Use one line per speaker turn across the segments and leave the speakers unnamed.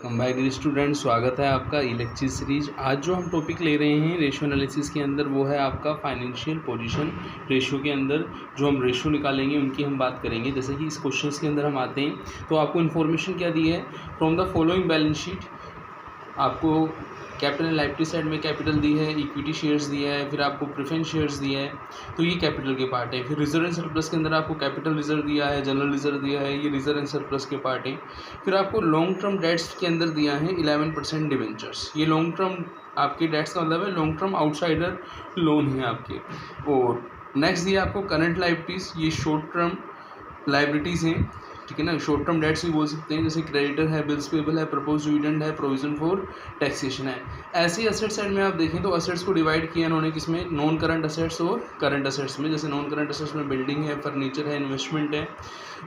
My dear student, स्वागत है आपका ई लेक्चर सीरीज। आज जो हम टॉपिक ले रहे हैं रेशियो एनालिसिस के अंदर वो है आपका फाइनेंशियल पोजीशन रेशियो के अंदर जो हम रेशियो निकालेंगे उनकी हम बात करेंगे। जैसे कि इस क्वेश्चंस के अंदर हम आते हैं तो आपको इन्फॉर्मेशन क्या दी है, from the following balance sheet आपको कैपिटल एंड लायबिलिटी साइड में कैपिटल दी है, इक्विटी शेयर्स दिया है, फिर आपको प्रेफरेंस शेयर्स दिया है, तो ये कैपिटल के पार्ट है। फिर रिजर्व एंड सरप्लस के अंदर आपको कैपिटल रिजर्व दिया है, जनरल रिजर्व दिया है, ये रिजर्व एंड सरप्लस के पार्ट है। फिर आपको लॉन्ग टर्म डेट्स के अंदर दिया है 11% डिवेंचर्स। ये लॉन्ग टर्म आपके डेट्स का मतलब है लॉन्ग टर्म आउटसाइडर लोन है आपके। और नेक्स्ट दिया आपको करंट लायबिलिटीज़, ये शॉर्ट टर्म लायबिलिटीज़ हैं, ठीक है ना। शॉर्ट टर्म डेट्स भी बोल सकते हैं, जैसे क्रेडिटर है, बिल्स पेबल है, प्रपोज डिविडेंड है, प्रोविजन फॉर टैक्सेशन है। ऐसे ही असेट साइड में आप देखें तो असेट्स को डिवाइड किया इन्होंने किसमें, नॉन करंट असेट्स और करंट असेट्स में। जैसे नॉन करंट असेट्स में बिल्डिंग है, फर्नीचर है, इन्वेस्टमेंट है,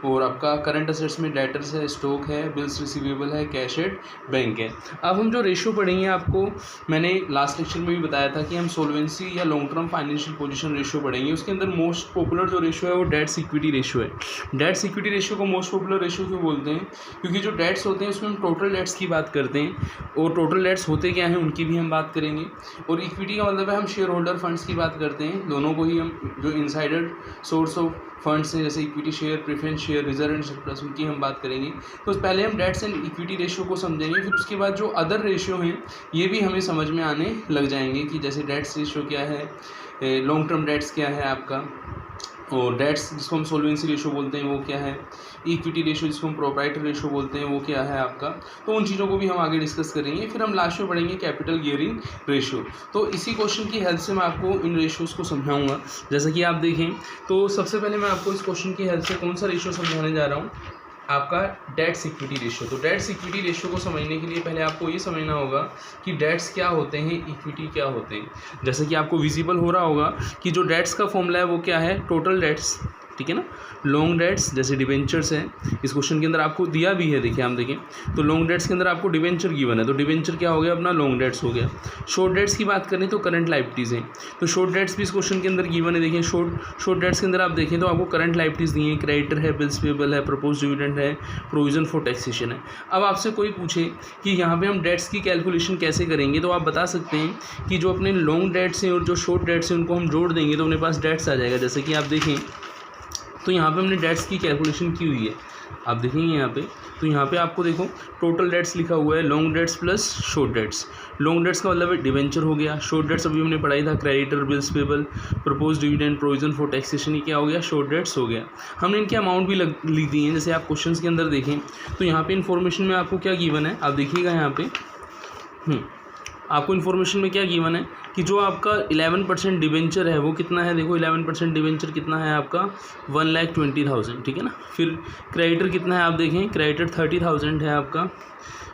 और आपका करंट असेट्स में डेटर्स है, स्टॉक है, बिल्स रिसीवेबल है, कैश एट बैंक है। अब हम जो रेशियो पढ़ेंगे, आपको मैंने लास्ट लेक्चर में भी बताया था कि हम सोल्वेंसी या long term financial position ratio पढ़ेंगे। उसके अंदर मोस्ट पॉपुलर जो रेशियो है वो डेट्स इक्विटी रेशियो है। डेट्स इक्विटी रेशियो को मोस्ट पॉपुलर रेशियो क्यों बोलते हैं, क्योंकि जो डेट्स होते हैं उसमें हम टोटल डेट्स की बात करते हैं, और टोटल डेट्स होते क्या हैं उनकी भी हम बात करेंगे। और इक्विटी का मतलब है हम शेयर होल्डर फंड्स की बात करते हैं, दोनों को ही हम जो इनसाइडर सोर्स ऑफ फंड्स हैं जैसे equity share, preference share, reserve and surplus, उनकी हम बात करेंगे। तो पहले हम डेट्स एंड इक्विटी रेशियो को समझेंगे, फिर उसके बाद जो अदर रेशियो हैं ये भी हमें समझ में आने लग जाएंगे कि जैसे डेट्स रेशियो क्या है, लॉन्ग टर्म डेट्स क्या है आपका, और डेट्स जिसको हम सोल्वेंसी रेशियो बोलते हैं वो क्या है, इक्विटी रेशियो जिसको हम प्रोप्राइटर रेशियो बोलते हैं वो क्या है आपका। तो उन चीज़ों को भी हम आगे डिस्कस करेंगे। फिर हम लास्ट में पढ़ेंगे कैपिटल गियरिंग रेशियो। तो इसी क्वेश्चन की हेल्प से मैं आपको इन रेशियोज़ को समझाऊंगा। जैसा कि आप देखें तो सबसे पहले मैं आपको इस क्वेश्चन की हेल्प से कौन सा रेशियो समझाने जा रहा हूँ, आपका डेट्स इक्विटी रेशियो। तो डेट्स इक्विटी रेशियो को समझने के लिए पहले आपको ये समझना होगा कि डेट्स क्या होते हैं, इक्विटी क्या होते हैं। जैसे कि आपको विजिबल हो रहा होगा कि जो डेट्स का फॉर्मूला है वो क्या है, टोटल डेट्स, ठीक है ना। लॉन्ग डेट्स जैसे डिवेंचर्स हैं, इस क्वेश्चन के अंदर आपको दिया भी है, देखिए हम देखें तो लॉन्ग डेट्स के अंदर आपको डिवेंचर गिवन है, तो डिवेंचर क्या हो गया अपना, लॉन्ग डेट्स हो गया। शॉर्ट डेट्स की बात करें तो करंट लायबिलिटीज़ हैं, तो शॉर्ट डेट्स भी इस क्वेश्चन के अंदर गिवन है। देखिए शॉर्ट डेट्स के अंदर आप देखें तो आपको करंट लायबिलिटीज़ दी हैं, क्रेडिटर है, बिल्स पेबल है, प्रपोज डिविडेंड है, प्रोविजन फॉर टैक्सेशन है। अब आपसे कोई पूछे कि यहाँ पे हम डेट्स की कैलकुलेशन कैसे करेंगे, तो आप बता सकते हैं कि जो अपने लॉन्ग डेट्स हैं और जो शॉर्ट डेट्स हैं उनको हम जोड़ देंगे तो अपने पास डेट्स आ जाएगा। जैसे कि आप देखें तो यहाँ पे हमने डेट्स की कैलकुलेशन की हुई है, आप देखेंगे यहाँ पे, तो यहाँ पे आपको देखो टोटल डेट्स लिखा हुआ है, long debts plus short debts. Long debts का मतलब डिवेंचर हो गया, शॉर्ट डेट्स अभी हमने पढ़ाई था, creditor, bills payable, propose dividend, provision for taxation, ये क्या हो गया, शॉर्ट डेट्स हो गया। हमने इनके अमाउंट भी लिख दिए हैं। जैसे आप क्वेश्चन के अंदर देखें तो यहाँ पे इन्फॉर्मेशन में आपको क्या गिवन है, आप देखिएगा यहाँ पे आपको इन्फॉर्मेशन में क्या गिवन है कि जो आपका 11% डिवेंचर है वो कितना है, देखो 11% डिवेंचर कितना है आपका, 1,20,000, ठीक है ना। फिर क्रेडिटर कितना है, आप देखें क्रेडिटर 30,000 है आपका।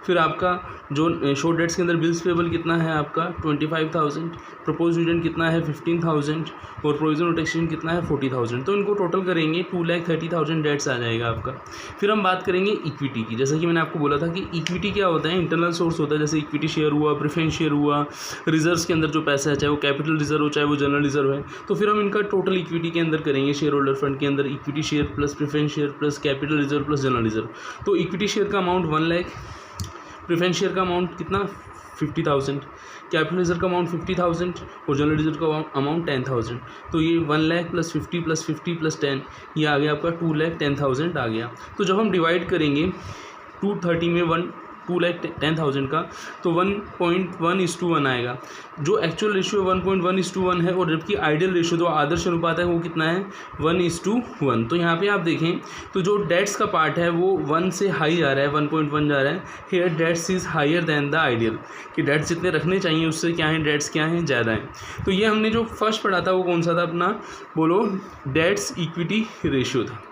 फिर आपका जो शॉर्ट डेट्स के अंदर बिल्स पेबल कितना है आपका 25,000, प्रपोज डिविडेंड कितना है 15,000, और प्रोविजन ऑफ टैक्सेशन कितना है 40,000। तो इनको टोटल करेंगे 2,30,000 डेट्स आ जाएगा आपका। फिर हम बात करेंगे इक्विटी की। जैसा कि मैंने आपको बोला था कि इक्विटी क्या होता है, इंटरनल सोर्स होता है, जैसे इक्विटी शेयर हुआ, प्रेफरेंस शेयर हुआ, रिजर्व्स के अंदर जो पैसा है चाहे वो कैपिटल रिजर्व हो चाहे वो जनरल रिजर्व है, तो फिर हम इनका टोटल इक्विटी के अंदर करेंगे। शेयर होल्डर फंड के अंदर equity share plus preference share plus capital reserve plus general reserve. तो इक्विटी शेयर का अमाउंट 1 लाख, प्रेफरेंस शेयर का अमाउंट कितना 50,000, कैपिटल रिजर्व का अमाउंट 50,000 और जनरल रिजर्व का अमाउंट 10,000। तो ये 1 लाख प्लस 50 प्लस 50 प्लस 10, ये आ गया आपका 2,10,000 आ गया। तो जब हम डिवाइड करेंगे 230 में 2,10,000 का, तो 1.1:1 आएगा। जो एक्चुअल रेशियो 1.1:1 है, और जबकि आइडियल रेशियो जो आदर्श अनुपात है वो कितना है 1:1। तो यहाँ पे आप देखें तो जो डेट्स का पार्ट है वो 1 से हाई जा रहा है, 1.1 जा रहा है। Here debts is higher than the ideal, कि डेट्स जितने रखने चाहिए उससे क्या है, डेट्स क्या हैं, ज़्यादा हैं। तो ये हमने जो फर्स्ट पढ़ा था वो कौन सा था अपना, बोलो, डेट्स इक्विटी रेशियो था।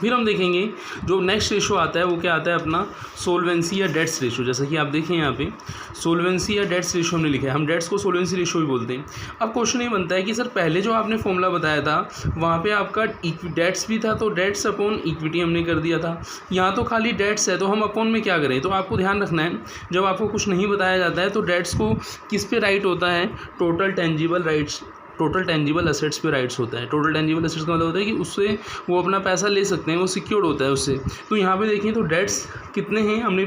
फिर हम देखेंगे जो नेक्स्ट रेशियो आता है वो क्या आता है अपना, सोल्वेंसी या डेट्स रेशियो। जैसा कि आप देखें यहाँ पे सोल्वेंसी या डेट्स रेशियो हमने लिखा है, हम डेट्स को सोल्वेंसी रेशियो भी बोलते हैं। अब क्वेश्चन ये बनता है कि सर पहले जो आपने फॉर्मूला बताया था वहाँ पे आपका डेट्स भी था, तो डेट्स अपॉन इक्विटी हमने कर दिया था। यहाँ तो खाली डेट्स है, तो हम अपॉन में क्या करें। तो आपको ध्यान रखना है जब आपको कुछ नहीं बताया जाता है तो डेट्स को किस पे राइट होता है, total tangible rights, total tangible assets पे राइट्स होता है। टोटल टेंजिबल असेट्स का मतलब होता है कि उससे वो अपना पैसा ले सकते हैं, वो सिक्योर्ड होता है उससे। तो यहाँ पे देखें तो डेट्स कितने हैं, हमने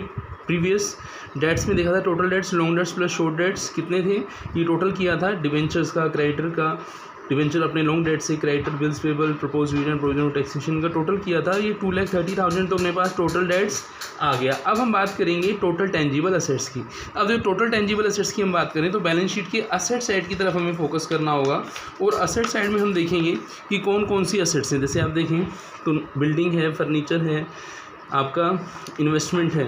प्रीवियस डेट्स में देखा था total debts long debts plus short debts कितने थे, ये टोटल किया था डिबेंचर्स का, क्रेडिटर का, डिबेंचर अपने लॉन्ग डेट से, creditor, bills payable, propose division, provision और टैक्सेशन का टोटल किया था, ये 2,30,000 तो अपने पास टोटल डेट्स आ गया। अब हम बात करेंगे टोटल टेंजिबल असेट्स की। अब जो टोटल टेंजिबल असेट्स की हम बात करें तो बैलेंस शीट के असेट साइड की तरफ हमें फोकस करना होगा, और असेट साइड में हम देखेंगे कि कौन कौन सी असेट्स हैं। जैसे आप देखें तो बिल्डिंग है, फर्नीचर है, आपका इन्वेस्टमेंट है।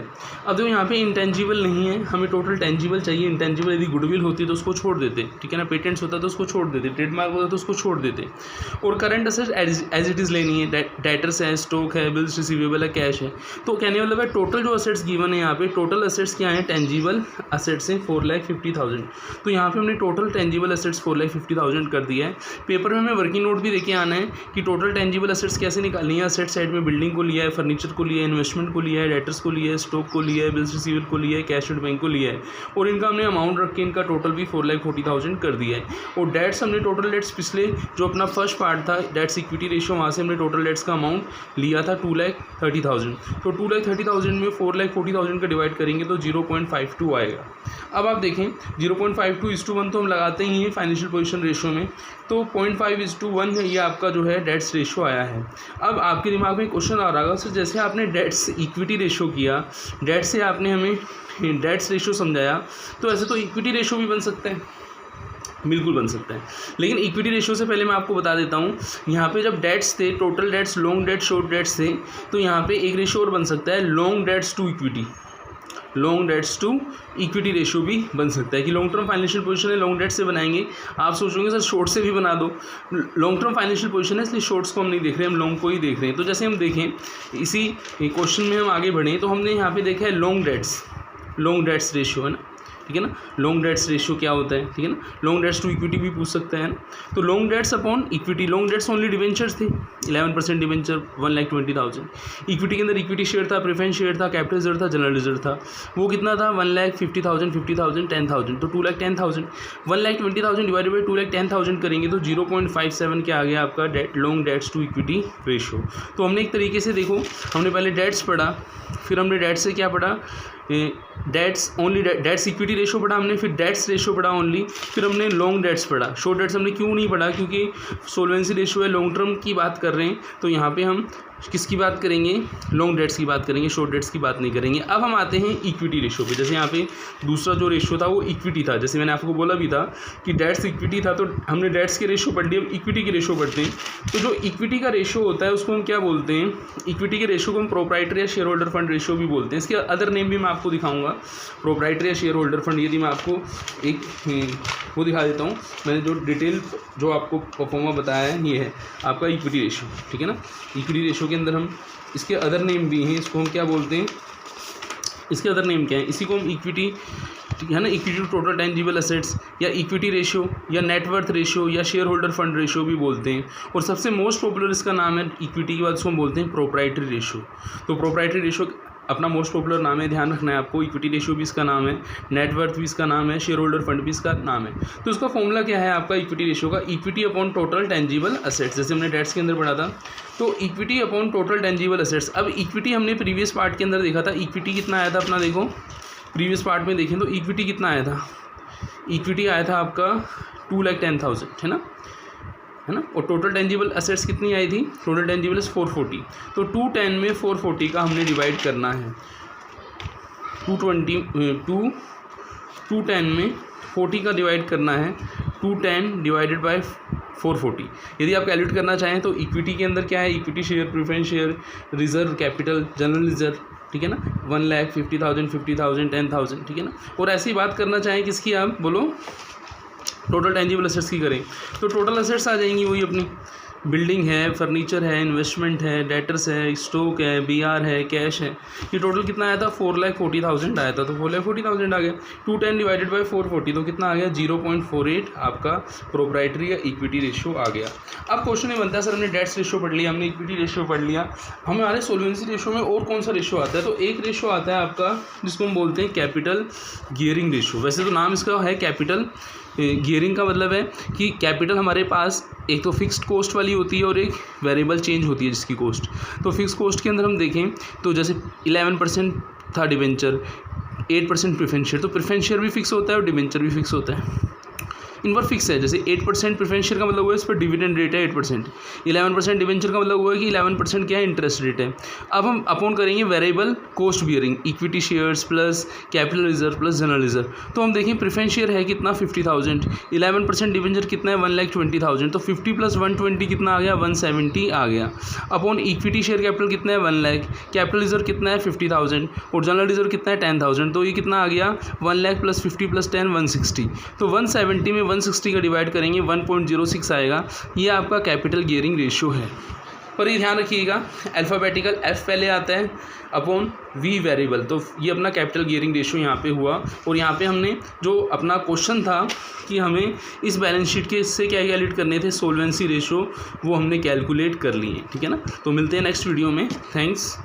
अब जो यहाँ पे इंटेंजिबल नहीं है, हमें टोटल टेंजिबल चाहिए। इंटेंजिबल यदि गुडविल होती तो उसको छोड़ देते, ठीक है ना, पेटेंट्स होता तो उसको छोड़ देते, ट्रेडमार्क होता तो उसको छोड़ देते, और current assets as it is लेनी है। डेटर्स है, स्टॉक है, बिल्स रिसीवेबल है, कैश है। तो कहने मतलब है टोटल जो असेट्स गिवन है यहाँ पे, टोटल असेट्स क्या है, टेंजिबल असेट्स हैं 4,50,000। तो यहाँ पे हमने टोटल टेंजिबल असेट्स 4,50,000 कर दिया है। पेपर में हमें वर्किंग नोट भी देके आना है कि टोटल टेंजिबल असेट्स कैसे निकालनी है। असेट साइड में बिल्डिंग को लिया है, फर्नीचर को लिया है, इन्वेस्टमेंट को लिया है, डेटर्स को लिया है, स्टॉक को लिया है, बिल्स रिसीवेबल को लिया है, कैश एट बैंक को लिया है, और इनका हमने अमाउंट रख के इनका टोटल भी 4,40,000 कर दिया है। और डेट्स हमने टोटल डेट्स पिछले जो अपना फर्स्ट पार्ट था डेट्स इक्विटी रेशियो, वहाँ से हमने टोटल डेट्स का अमाउंट लिया था 2,30,000। तो 2,30,000 में 4,40,000 का डिवाइड करेंगे तो 0.52 आएगा। अब आप देखें 0.52:1 तो हम लगाते ही हैं फाइनेंशियल पोजीशन रेशियो में, तो 0.5:1 ये आपका जो है डेट्स रेशियो आया है। अब आपके दिमाग में क्वेश्चन आ रहा होगा सर, जैसे आपने डेट्स इक्विटी रेशियो किया, डेट से आपने हमें डेट्स रेशियो समझाया, तो ऐसे तो इक्विटी रेशियो भी बन सकता है। बिल्कुल बन सकता है, लेकिन इक्विटी रेशियो से पहले मैं आपको बता देता हूँ, यहाँ पे जब डेट्स थे, total debts, long debts, short debts थे, तो यहाँ पे एक रेशियो और बन सकता है, long debts to equity. Long debts to equity ratio भी बन सकता है कि लॉन्ग टर्म फाइनेंशियल पोजीशन है, लॉन्ग डेट से बनाएंगे। आप सोचोगे सर शॉर्ट से भी बना दो, लॉन्ग टर्म फाइनेंशियल पोजीशन है इसलिए शॉर्ट्स को हम नहीं देख रहे, हम लॉन्ग को ही देख रहे हैं। तो जैसे हम देखें इसी क्वेश्चन में हम आगे बढ़ें तो हमने यहाँ पे देखा है लॉन्ग डेट्स रेशियो है ना, ठीक है ना। लॉन्ग डेट्स रेशियो क्या होता है, ठीक है ना। लॉन्ग डेट्स टू इक्विटी भी पूछ सकते हैं ना। तो long debts upon equity, long debts only debentures थे, 11% डिवेंचर 1,20,000। इक्विटी के अंदर इक्विटी शेयर था, प्रेफरेंस शेयर था, कैपिटल रिजर्व था, जनरल रिजर्व था। वो कितना था, 1,50,000, 50,000, 10,000, तो 2,10,000। 1,20,000 डिवाइडेड बाई 2,10,000 करेंगे तो 0.57 क्या आ गया आपका long debts to equity ratio. तो हमने एक तरीके से देखो, हमने पहले डेट्स पढ़ा, फिर हमने डेट्स से क्या पढ़ा, debts only, debts equity ratio पढ़ा हमने, फिर डेट्स रेशियो पढ़ा ओनली, फिर हमने लॉन्ग डेट्स पढ़ा। शॉर्ट डेट्स हमने क्यों नहीं पढ़ा, क्योंकि सोल्वेंसी रेशियो है, लॉन्ग टर्म की बात कर रहे हैं, तो यहाँ पे हम किसकी बात करेंगे, लॉन्ग डेट्स की बात करेंगे, शॉर्ट डेट्स की बात नहीं करेंगे। अब हम आते हैं इक्विटी रेशियो पे। जैसे यहाँ पे दूसरा जो रेशियो था वो इक्विटी था, जैसे मैंने आपको बोला भी था कि डेट्स इक्विटी था, तो हमने डेट्स के रेशियो पढ़ लिया, इक्विटी के रेशियो पढ़ते हैं। तो जो इक्विटी का रेशियो होता है उसको हम क्या बोलते हैं, इक्विटी के रेशियो को हम प्रोप्राइटरी या शेयर होल्डर फंड रेशियो भी बोलते हैं। इसके अदर नेम भी मैं आपको दिखाऊंगा, प्रोप्राइटरी या शेयर होल्डर फंड। यदि मैं आपको एक वो दिखा देता हूँ, मैंने जो डिटेल जो आपको परफॉर्मा बताया है ये है आपका इक्विटी रेशियो, ठीक है ना। इक्विटी रेशियो के अंदर हम इसके अदर नेम भी हैं, इसको हम क्या बोलते हैं, इसके अदर नेम क्या है, इसी को हम इक्विटी, ठीक है ना, equity to total tangible assets या इक्विटी रेशियो या नेटवर्थ रेशियो या शेयर होल्डर फंड रेशियो भी बोलते हैं। और सबसे मोस्ट पॉपुलर इसका नाम है इक्विटी के बाद इसको हम बोलते हैं प्रोप्राइटरी रेशियो। तो प्रोप्राइटरी रेशियो अपना मोस्ट पॉपुलर नाम है, ध्यान रखना है आपको। इक्विटी रेशियो भी इसका नाम है, नेटवर्थ भी इसका नाम है, शेयर होल्डर फंड भी इसका नाम है। तो इसका फॉर्मूला क्या है आपका इक्विटी रेशियो का, equity upon total tangible assets, जैसे हमने डेट्स के अंदर पढ़ा था। तो equity upon total tangible assets. अब इक्विटी हमने प्रीवियस पार्ट के अंदर देखा था, इक्विटी कितना आया था अपना, देखो प्रीवियस पार्ट में देखें तो इक्विटी कितना आया था, इक्विटी आया था आपका 2,10,000, है ना, है ना। और टोटल टेंजिबल असेट्स कितनी आई थी, टोटल टेंजिबल 440। तो 210 में 440 का हमने डिवाइड करना है, 210 में 40 का डिवाइड करना है, 210 डिवाइडेड बाय 440। यदि आप कैलकुलेट करना चाहें तो इक्विटी के अंदर क्या है, equity share, preference share, reserve capital, general reserve, ठीक है ना, 1,50,000, 50,000, 10,000, ठीक है ना। और ऐसी बात करना चाहें किसकी, आप बोलो टोटल टेंजिबल असेट्स की करें तो टोटल असेट्स आ जाएंगी वही अपनी, बिल्डिंग है, फर्नीचर है, इन्वेस्टमेंट है, डेटर्स है, स्टॉक है, बीआर है, कैश है। ये टोटल कितना आया था, 4,40,000 आया था, तो 4,40,000 आ गया। 210 डिवाइडेड बाय 440 तो कितना आ गया, 0.48 आपका प्रोप्राइटरी या इक्विटी रेशियो आ गया। अब क्वेश्चन ये बनता है सर हमने डेट्स रेशियो पढ़ लिया, हमने इक्विटी रेशियो पढ़ लिया, हमारे सोल्वेंसी रेशियो में और कौन सा रेशियो आता है, तो एक रेशियो आता है आपका जिसको हम बोलते हैं कैपिटल गियरिंग रेशियो। वैसे तो नाम इसका है कैपिटल गियरिंग, का मतलब है कि कैपिटल हमारे पास एक तो फिक्स्ड कॉस्ट वाली होती है और एक वेरिएबल चेंज होती है जिसकी कॉस्ट। तो फिक्स कॉस्ट के अंदर हम देखें तो जैसे 11% था डिबेंचर, 8% प्रेफरेंस शेयर, तो प्रेफरेंस शेयर भी फिक्स होता है और डिबेंचर भी फिक्स होता है। इन पर फिक्स है, जैसे 8% प्रेफरेंस शेयर का मतलब हुआ है इस पर डिविडेंड रेट है 8%, 11% डिवेंचर का मतलब हुआ है कि 11% क्या है, इंटरेस्ट रेट है। अब हम अपॉन करेंगे variable cost bearing, equity shares plus capital reserve plus general reserve. तो हम देखें प्रेफरेंस शेयर है कितना 50,000, 11% डिवेंचर कितना है 1,20,000, तो 50 + 120 कितना आ गया 170 आ गया। अपॉन इक्विटी शेयर कैपिटल कितना है 1 लाख, कैपिटल रिजर्व कितना है 50,000 और जनरल रिजर्व कितना है 10,000, तो ये कितना आ गया 1 लाख + 50 + 10 160। तो 170 में 160 का डिवाइड करेंगे 1.06 आएगा। ये आपका कैपिटल गियरिंग रेशियो है। पर ये ध्यान रखिएगा अल्फ़ाबेटिकल एफ पहले आता है अपॉन वी वेरिएबल, तो ये अपना कैपिटल गियरिंग रेशियो यहाँ पे हुआ। और यहाँ पे हमने जो अपना क्वेश्चन था कि हमें इस बैलेंस शीट के इससे क्या कैलकुलेट करने थे, सोल्वेंसी रेशियो, वो हमने कैलकुलेट कर लिए। ठीक है ना, तो मिलते हैं नेक्स्ट वीडियो में। थैंक्स।